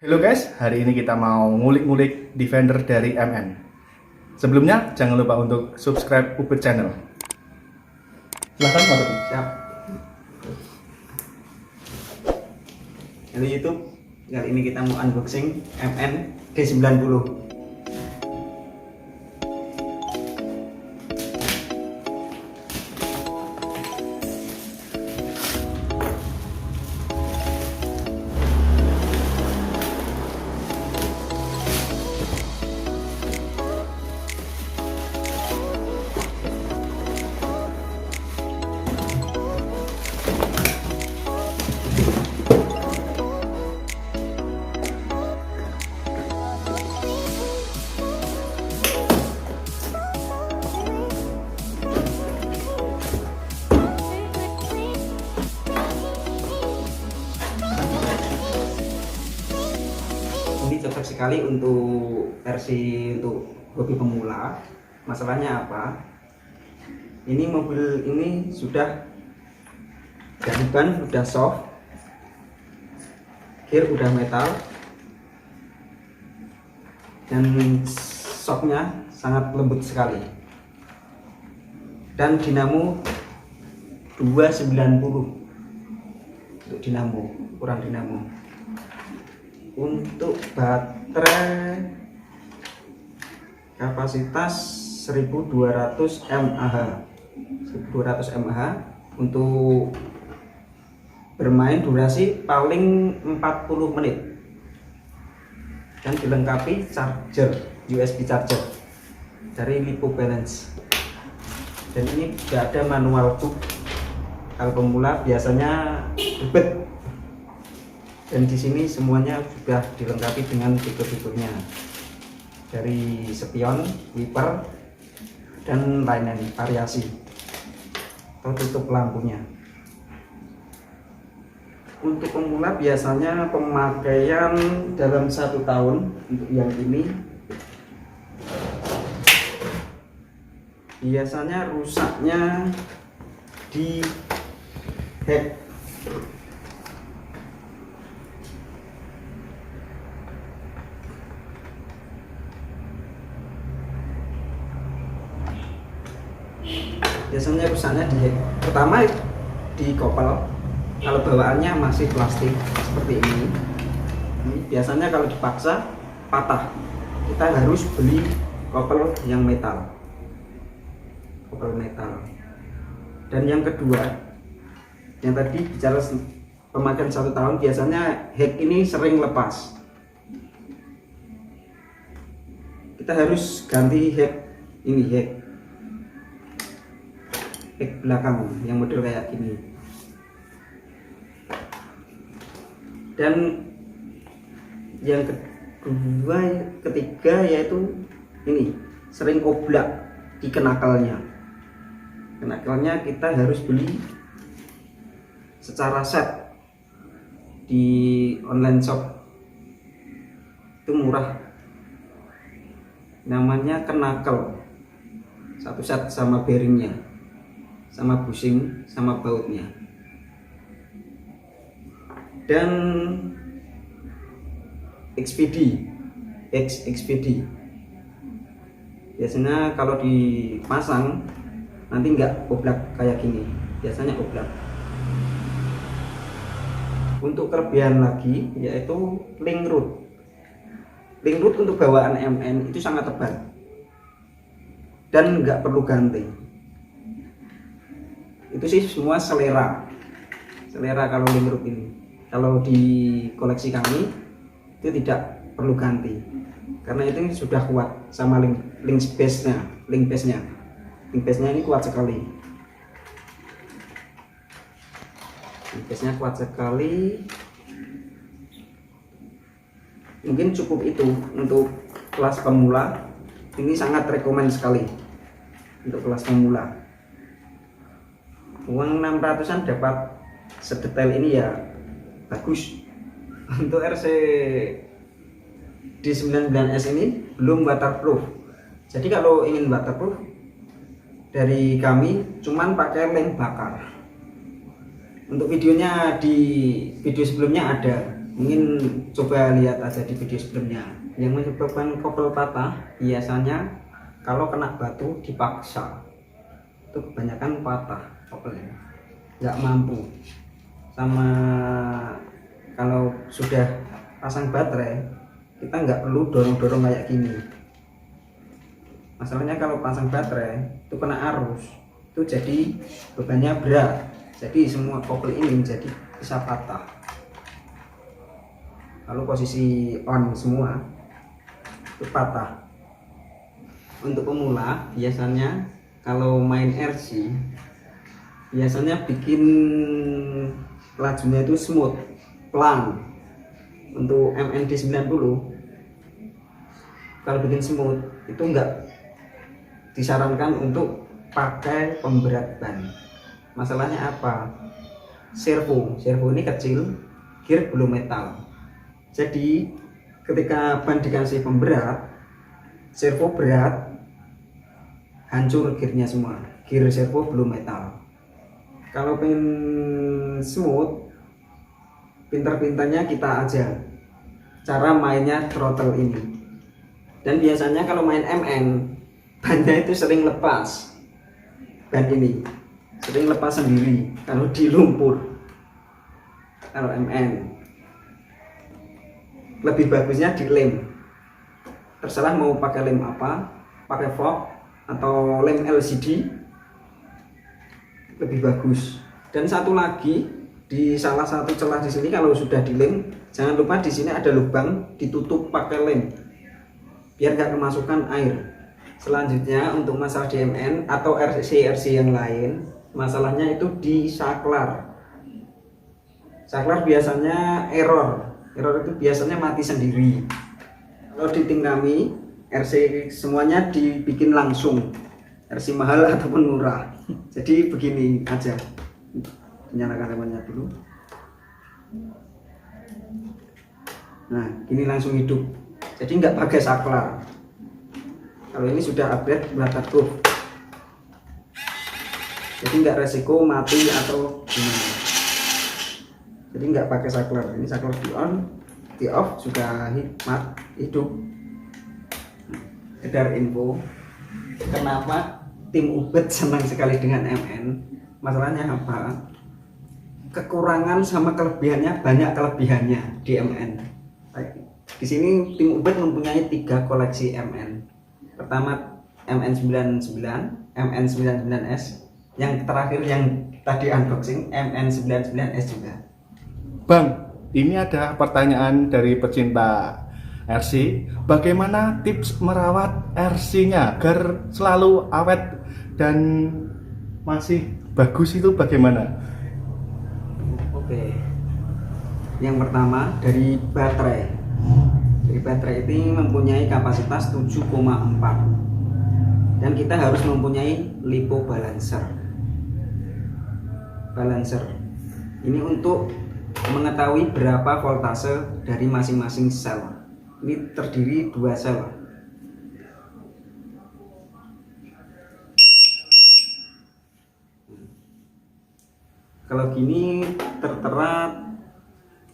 Halo guys, hari ini kita mau ngulik-ngulik Defender dari MN. Sebelumnya, jangan lupa untuk subscribe Ubud Channel. Silahkan Mas. Siap. Halo YouTube, kali ini kita mau unboxing MN D90. Ini cocok sekali untuk versi untuk hobi pemula. Masalahnya apa? Ini mobil ini sudah ban udah soft, gear udah metal, dan shocknya sangat lembut sekali. Dan dinamo 290 untuk dinamo, kurang dinamo. Untuk baterai kapasitas 1200 mAh. 1200 mAh untuk bermain durasi paling 40 menit. Dan dilengkapi charger USB charger dari Lipo Balance. Dan ini tidak ada manual book. Kalau pemula biasanya ribet. Dan di sini semuanya sudah dilengkapi dengan fitur-fiturnya, dari spion, wiper, dan lain-lain variasi atau tutup lampunya. Untuk pemula biasanya pemakaian dalam 1 tahun. Untuk yang ini biasanya rusaknya di head. Biasanya rusaknya pertama di kopel, kalau bawaannya masih plastik seperti ini biasanya kalau dipaksa patah. Kita harus beli kopel yang metal, kopel metal. Dan yang kedua, yang tadi bicara pemakaian 1 tahun, biasanya head ini sering lepas. Kita harus ganti head ini, head belakang yang model kayak gini. Dan yang ketiga yaitu ini, sering oblak di kenakalnya. Kenakalnya kita harus beli secara set di online shop, itu murah, namanya kenakal, satu set sama bearingnya, sama bushing, sama bautnya. Dan XPD biasanya kalau dipasang nanti nggak oblak kayak gini, biasanya oblak. Untuk kelebihan lagi yaitu link root untuk bawaan MN itu sangat tebal dan nggak perlu ganti. Itu sih semua selera kalau link root ini. Kalau di koleksi kami itu tidak perlu ganti karena itu sudah kuat sama link base-nya ini kuat sekali. Link base-nya kuat sekali. Mungkin cukup itu untuk kelas pemula. Ini sangat rekomend sekali untuk kelas pemula. Uang 600-an dapat sedetail ini ya bagus. Untuk RC D90S ini belum waterproof. Jadi kalau ingin waterproof dari kami cuman pakai lem bakar. Untuk videonya di video sebelumnya ada, mungkin coba lihat aja di video sebelumnya. Yang menyebabkan kopel patah biasanya kalau kena batu dipaksa, itu kebanyakan patah kopelnya, nggak mampu. Sama kalau sudah pasang baterai, kita nggak perlu dorong-dorong kayak gini. Masalahnya kalau pasang baterai itu kena arus, itu jadi bebannya berat, jadi semua kopel ini menjadi bisa patah. Lalu posisi on semua itu patah. Untuk pemula biasanya kalau main RC biasanya bikin lajunya itu smooth, pelan. Untuk MND 90 kalau bikin smooth itu enggak disarankan untuk pakai pemberat ban. Masalahnya apa? Servo ini kecil, gear belum metal. Jadi ketika ban dikasih pemberat, servo berat, hancur gearnya semua. Gear servo belum metal. Kalau pengen smooth, pintar-pintarnya kita aja cara mainnya throttle ini. Dan biasanya kalau main MN, bannya itu sering lepas. Ban ini sering lepas sendiri kalau di lumpur. Kalau MN lebih bagusnya di lem. Terserah mau pakai lem apa, pakai fog atau lem LCD, lebih bagus. Dan satu lagi, di salah satu celah di sini kalau sudah dilem, jangan lupa di sini ada lubang, ditutup pakai lem biar nggak kemasukan air. Selanjutnya untuk masalah DMN atau RC yang lain, masalahnya itu di saklar. Saklar biasanya error itu biasanya mati sendiri. Kalau di tim kami RC semuanya dibikin langsung, RC mahal ataupun murah. Jadi begini aja, nyalakan remote dulu. Nah ini langsung hidup, jadi nggak pakai saklar. Kalau ini sudah upgrade belakang groove, jadi nggak resiko mati atau gimana. Jadi nggak pakai saklar. Ini saklar di on, di off sudah hidup. Sekedar info, kenapa tim Ubed senang sekali dengan MN? Masalahnya apa? Kekurangan sama kelebihannya, banyak kelebihannya di MN. Di sini tim Ubed mempunyai 3 koleksi MN. Pertama MN99, MN99S, yang terakhir yang tadi unboxing MN99S juga. Bang, ini ada pertanyaan dari pecinta RC. Bagaimana tips merawat RC-nya agar selalu awet dan masih bagus, itu bagaimana? Oke. Yang pertama dari baterai. Dari baterai ini mempunyai kapasitas 7,4. Dan kita harus mempunyai lipo balancer. Ini untuk mengetahui berapa voltase dari masing-masing sel. Ini terdiri 2 sel. Kalau gini tertera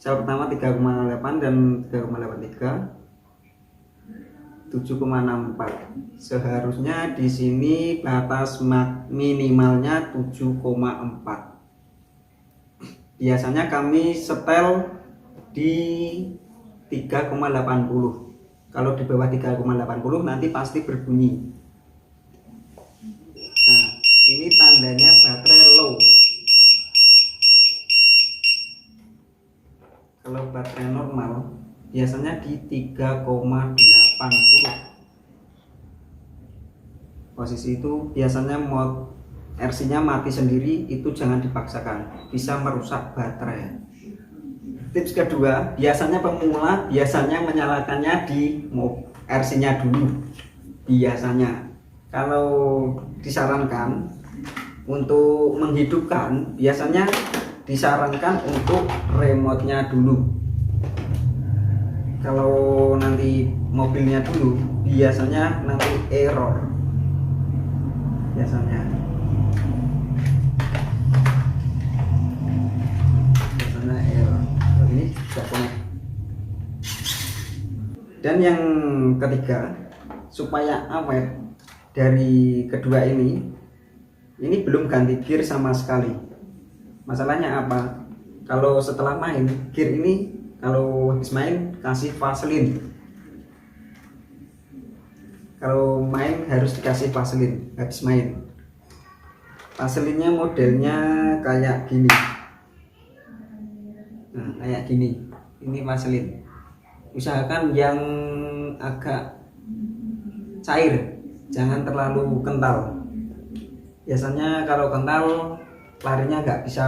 sel pertama 3,8 dan 3,83, 7,64. Seharusnya di sini batas minimalnya 7,4. Biasanya kami setel di 3,80. Kalau di bawah 3,80 nanti pasti berbunyi. Nah, ini tandanya baterai low. Kalau baterai normal biasanya di 3,80. Posisi itu biasanya mod RC-nya mati sendiri, itu jangan dipaksakan, bisa merusak baterai. Tips kedua, biasanya pemula biasanya menyalakannya di RC-nya dulu. Biasanya kalau disarankan untuk menghidupkan, biasanya disarankan untuk remote-nya dulu. Kalau nanti mobilnya dulu, biasanya nanti error. Biasanya error. Ini sudah connect. Dan yang ketiga, supaya awet dari kedua ini belum ganti gear sama sekali. Masalahnya apa? Kalau setelah main, gear ini kalau habis main kasih Vaseline. Kalau main harus dikasih Vaseline habis main. Vaseline-nya modelnya kayak gini. Nah, kayak gini. Ini Vaseline. Usahakan yang agak cair, jangan terlalu kental. Biasanya kalau kental larinya nggak bisa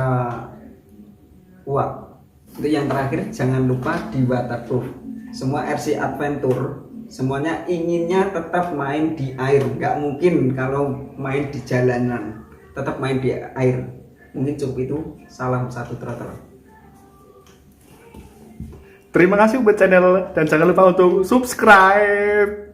kuat. Untuk yang terakhir, jangan lupa di waterproof. Semua RC Adventure semuanya inginnya tetap main di air. Nggak mungkin kalau main di jalanan, tetap main di air. Mungkin cukup itu. Salam satu throttle. Terima kasih buat channel dan jangan lupa untuk subscribe.